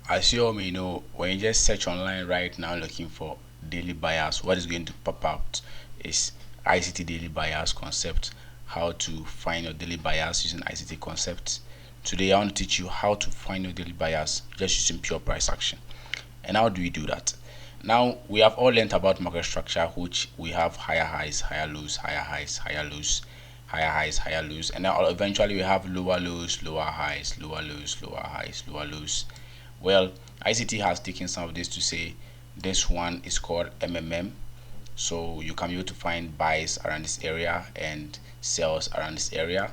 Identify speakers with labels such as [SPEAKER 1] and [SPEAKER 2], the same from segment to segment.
[SPEAKER 1] As you all may know, when you just search online right now looking for daily buyers, what is going to pop out is ICT daily buyers concept, how to find your daily buyers using ICT concepts. Today I want to teach you how to find your daily buyers just using pure price action. And how do we do that? Now we have all learned about market structure, which we have higher highs, higher lows, higher highs, higher lows, higher highs, higher lows, and now eventually we have lower lows, lower highs, lower lows, lower highs, lower lows. Well, ICT has taken some of this to say this one is called MMM. So you can be able to find buys around this area and sells around this area.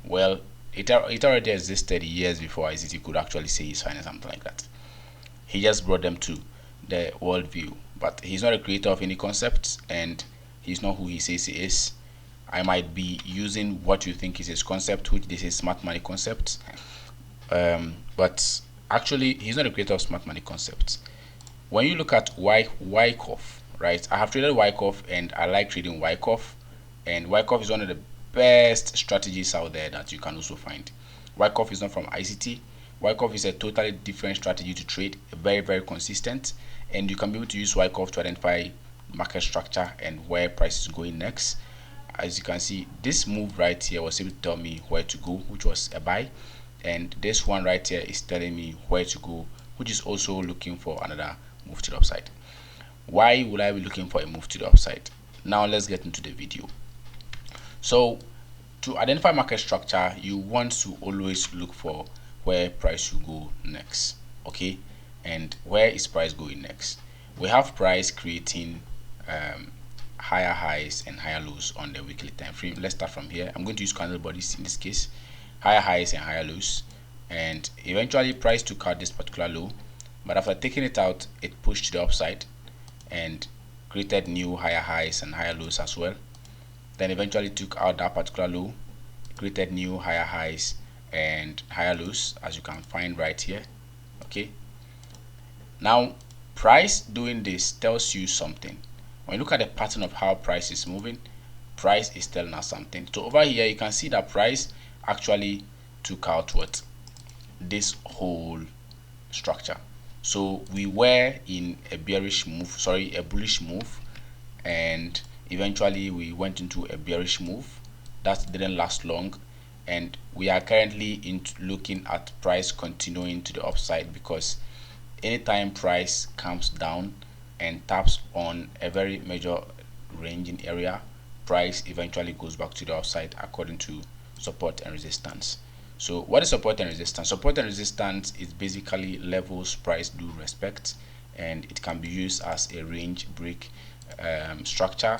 [SPEAKER 1] Well, it already existed years before ICT could actually say he's finding something like that. He just brought them to the worldview, but he's not a creator of any concepts, and he's not who he says he is. I might be using what you think is his concept, which this is smart money concept, but actually he's not a creator of smart money concepts. When you look at Wyckoff, right? I have traded Wyckoff and I like trading Wyckoff, and Wyckoff is one of the best strategies out there that you can also find. Wyckoff is not from ICT. Wyckoff is a totally different strategy to trade, very consistent, and you can be able to use Wyckoff to identify market structure and where price is going next. As you can see, this move right here was able to tell me where to go, which was a buy, and this one right here is telling me where to go, which is also looking for another move to the upside. Why would I be looking for a move to the upside? Now let's get into the video. So to identify market structure, you want to always look for where price will go next. Okay, and where is price going next? We have price creating higher highs and higher lows on the weekly time frame. Let's start from here. I'm going to use candle bodies in this case, higher highs and higher lows, and eventually price took out this particular low, but after taking it out, it pushed to the upside and created new higher highs and higher lows as well. Then eventually took out that particular low, created new higher highs and higher lows, as you can find right here. Okay, now price doing this tells you something. When you look at the pattern of how price is moving, price is telling us something. So over here you can see that price actually took out what, this whole structure. So we were in a a bullish move, and eventually we went into a bearish move that didn't last long, and we are currently looking at price continuing to the upside, because anytime price comes down and taps on a very major ranging area, price eventually goes back to the upside according to support and resistance. So what is support and resistance? Support and resistance is basically levels price do respect, and it can be used as a range break structure,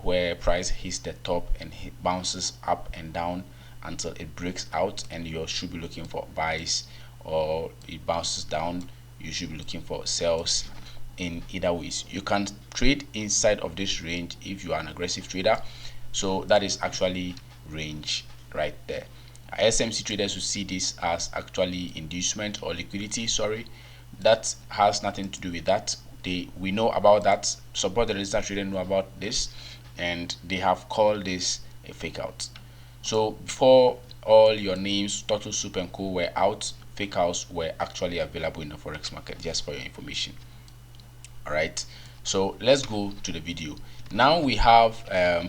[SPEAKER 1] where price hits the top and bounces up and down until it breaks out, and you should be looking for buys, or it bounces down, you should be looking for sells. In either ways, you can trade inside of this range if you are an aggressive trader. So that is actually range right there. SMC traders will see this as actually inducement or liquidity. Sorry, that has nothing to do with that. We know about that. Support and resistance traders know about this, and they have called this a fake out. So before all your names, Total Soup and Co were out, fake outs were actually available in the forex market, just for your information. All right, so let's go to the video. Now we have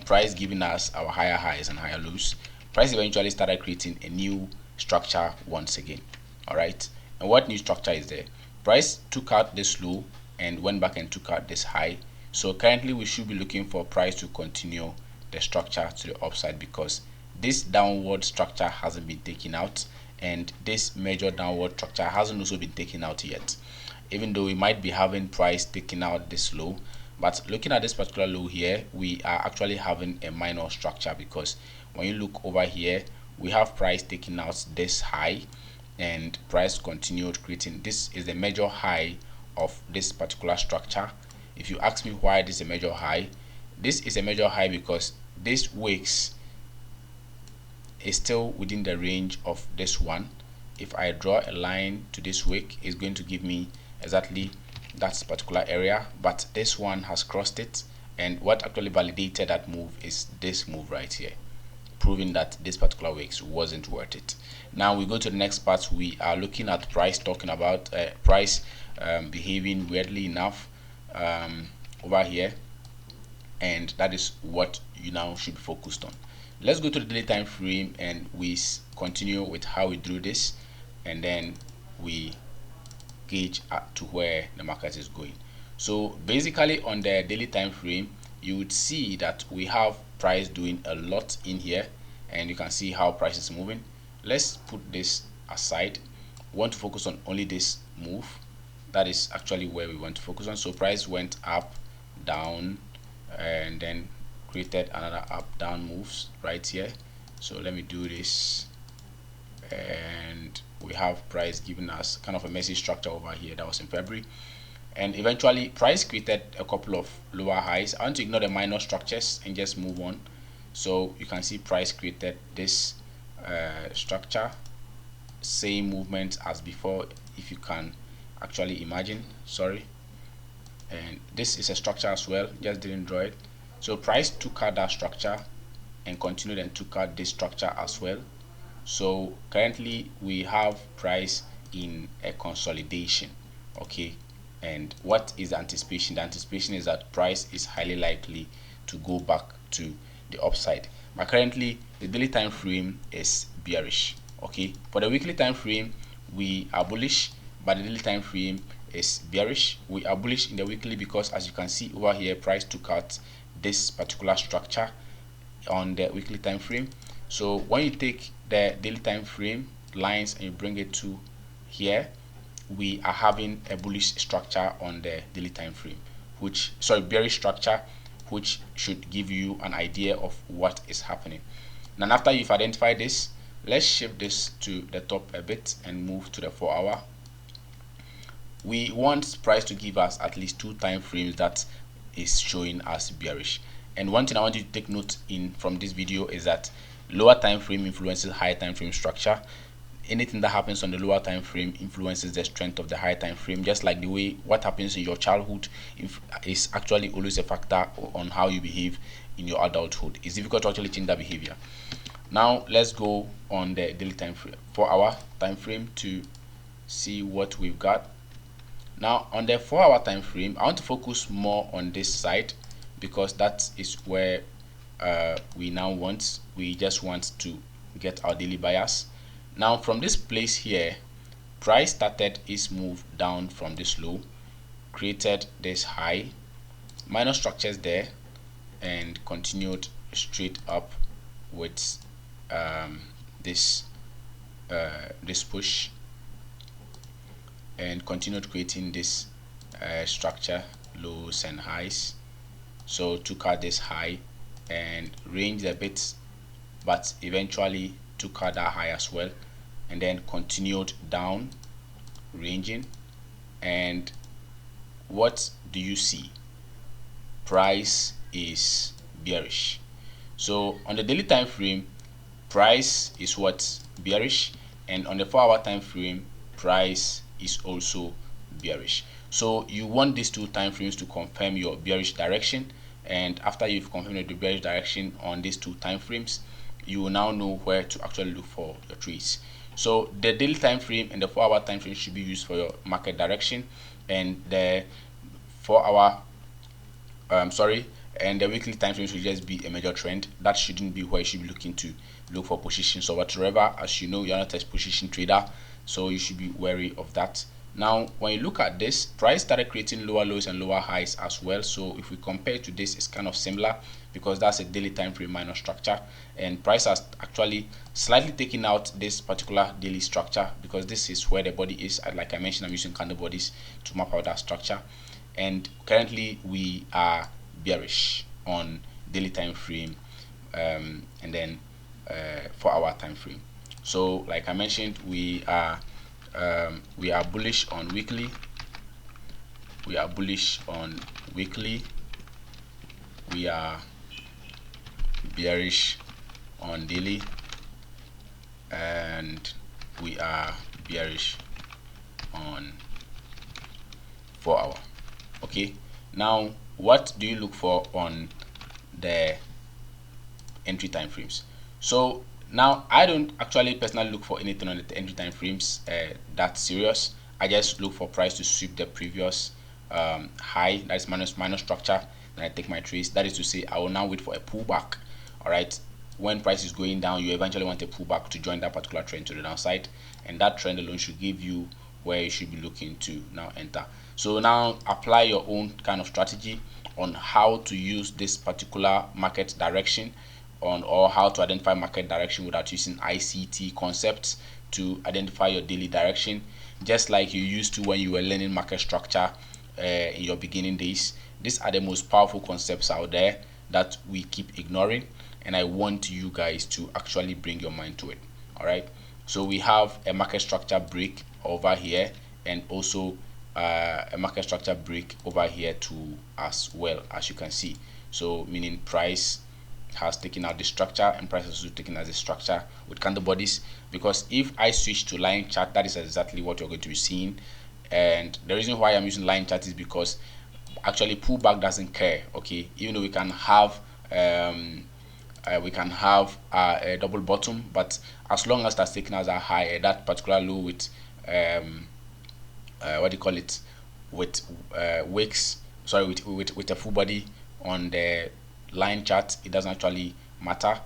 [SPEAKER 1] price giving us our higher highs and higher lows. Price eventually started creating a new structure once again. All right, and what new structure is there? Price took out this low and went back and took out this high. So currently we should be looking for price to continue the structure to the upside, because this downward structure hasn't been taken out, and this major downward structure hasn't also been taken out yet, even though we might be having price taking out this low. But looking at this particular low here, we are actually having a minor structure, because when you look over here, we have price taking out this high, and price continued creating. This is the major high of this particular structure. If you ask me why this is a major high, this is a major high because this wicks is still within the range of this one. If I draw a line to this wick, it's going to give me exactly that particular area, but this one has crossed it, and what actually validated that move is this move right here. proving that this particular weeks wasn't worth it. Now we go to the next part. We are looking at price, talking about price behaving weirdly enough over here, and that is what you now should be focused on. Let's go to the daily time frame and we continue with how we drew this, and then we gauge to where the market is going. So basically on the daily time frame, you would see that we have price doing a lot in here, and you can see how price is moving. Let's put this aside. We want to focus on only this move. That is actually where we want to focus on. So price went up, down, and then created another up down moves right here. So let me do this, and we have price giving us kind of a messy structure over here. That was in February, and eventually price created a couple of lower highs. I want to ignore the minor structures and just move on. So you can see price created this structure, same movement as before, if you can actually imagine. Sorry, and this is a structure as well, just didn't draw it. So price took out that structure and continued and took out this structure as well. So currently we have price in a consolidation. Okay, and what is the anticipation? The anticipation is that price is highly likely to go back to the upside, but currently the daily time frame is bearish. Okay, for the weekly time frame we are bullish, but the daily time frame is bearish. We are bullish in the weekly because, as you can see over here, price took out this particular structure on the weekly time frame. So when you take the daily time frame lines and you bring it to here, we are having a bullish structure on the daily time frame, which, sorry, bearish structure, which should give you an idea of what is happening. Now after you've identified this, let's shift this to the top a bit and move to the 4-hour. We want price to give us at least 2 time frames that is showing us bearish. And one thing I want you to take note in from this video is that lower time frame influences higher time frame structure. Anything that happens on the lower time frame influences the strength of the higher time frame, just like the way what happens in your childhood is actually always a factor on how you behave in your adulthood. It's difficult to actually change that behavior. Now let's go on the daily time frame, 4-hour time frame, to see what we've got. Now on the 4-hour time frame, I want to focus more on this side because that is where we just want to get our daily bias. Now from this place here, price started its move down from this low, created this high, minor structures there, and continued straight up with this push, and continued creating this structure, lows and highs. So took out this high and ranged a bit, but eventually took out that high as well, and then continued down, ranging. And what do you see? Price is bearish. So on the daily time frame, price is what? Bearish, and on the 4-hour time frame, price is also bearish. So you want these 2 time frames to confirm your bearish direction, and after you've confirmed the bearish direction on these 2 time frames, you will now know where to actually look for your trades. So the daily time frame and the 4-hour time frame should be used for your market direction, and the 4-hour and the weekly time frame should just be a major trend. That shouldn't be where you should be looking to look for positions or whatever. As you know, you're not a position trader, so you should be wary of that. Now when you look at this, price started creating lower lows and lower highs as well. So if we compare to this, it's kind of similar because that's a daily time frame minor structure, and price has actually slightly taken out this particular daily structure because this is where the body is. Like I mentioned, I'm using candle bodies to map out that structure, and currently we are bearish on daily time frame and then 4-hour time frame. So like I mentioned, we are bullish on weekly, we are bullish on weekly, we are bearish on daily, and we are bearish on 4-hour. Okay, now what do you look for on the entry time frames? So now I don't actually personally look for anything on the entry time frames that serious. I just look for price to sweep the previous high, that is minus structure. Then I take my trades. That is to say, I will now wait for a pullback. All right, when price is going down, you eventually want a pullback to join that particular trend to the downside, and that trend alone should give you where you should be looking to now enter. So now apply your own kind of strategy on how to use this particular market direction on, or how to identify market direction without using ICT concepts to identify your daily direction, just like you used to when you were learning market structure in your beginning days. These are the most powerful concepts out there that we keep ignoring, and I want you guys to actually bring your mind to it. All right, so we have a market structure break over here, and also a market structure break over here too, as well, as you can see. So meaning price has taken out the structure, and price has also taken out the structure with candle bodies. Because if I switch to line chart, that is exactly what you're going to be seeing. And the reason why I'm using line chart is because actually pullback doesn't care. Okay, even though we can have a double bottom, but as long as that's taken as a high, that particular low with what do you call it, with wicks, sorry, with a full body on the line chart, it doesn't actually matter.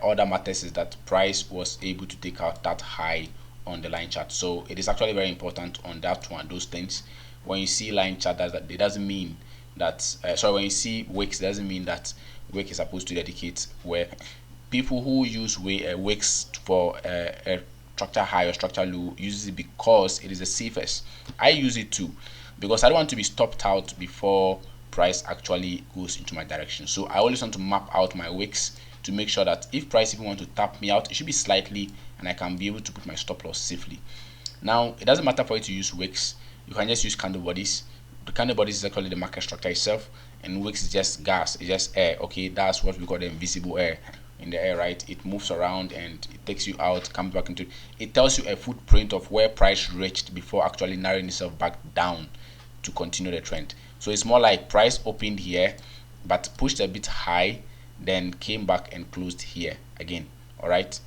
[SPEAKER 1] All that matters is that price was able to take out that high on the line chart. So it is actually very important on that one, those things. When you see line chart, that it doesn't mean that sorry, when you see wicks, it doesn't mean that wick is supposed to dedicate where people who use wicks for a structure high or structure low use it because it is the safest. I use it too because I don't want to be stopped out before price actually goes into my direction. So I always want to map out my wicks to make sure that if price even want to tap me out, it should be slightly, and I can be able to put my stop loss safely. Now it doesn't matter for you to use wicks. You can just use candle bodies. The candle bodies is actually the market structure itself, and wicks is just gas, it's just air. Okay, that's what we call the invisible air in the air, right? It moves around and it takes you out, comes back into it, tells you a footprint of where price reached before actually narrowing itself back down to continue the trend. So it's more like price opened here but pushed a bit high, then came back and closed here again. All right,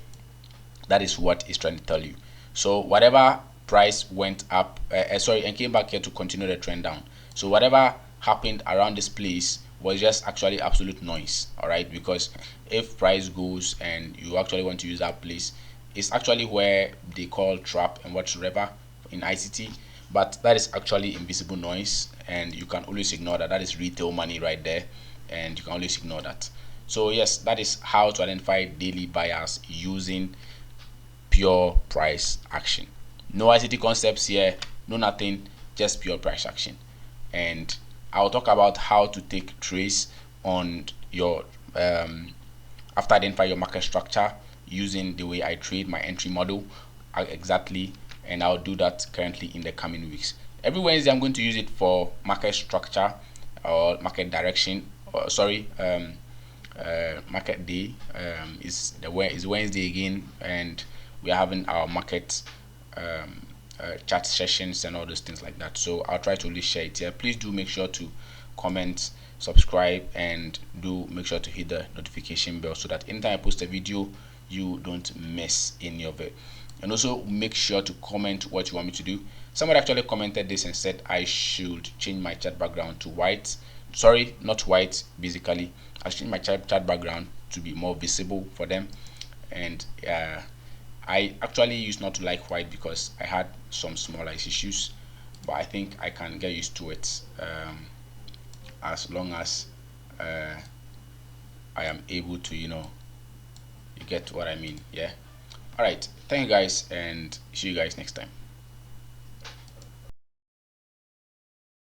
[SPEAKER 1] that is what it's trying to tell you. So whatever price went up, sorry, and came back here to continue the trend down. So whatever happened around this place was just actually absolute noise. All right, because if price goes and you actually want to use that place, it's actually where they call trap and whatsoever in ICT, but that is actually invisible noise, and you can always ignore that. That is retail money right there, and you can always ignore that. So yes, that is how to identify daily buyers using pure price action. No ICT concepts here, no nothing, just pure price action. And I'll talk about how to take trades on your after identify your market structure using the way I trade my entry model exactly, and I'll do that currently in the coming weeks. Every Wednesday I'm going to use it for market structure or market direction. Or, sorry, market day is Wednesday again, and we are having our market chat sessions and all those things like that. So I'll try to really share it here. Please do make sure to comment, subscribe, and do make sure to hit the notification bell so that anytime I post a video you don't miss any of it. And also make sure to comment what you want me to do. Somebody actually commented this and said I should change my chat background to white. Sorry, not white, basically I should change my chat background to be more visible for them. And I actually used not to like white because I had some small eyes issues, but I think I can get used to it as long as I am able to, you get what I mean. Yeah. All right. Thank you guys, and see you guys next time.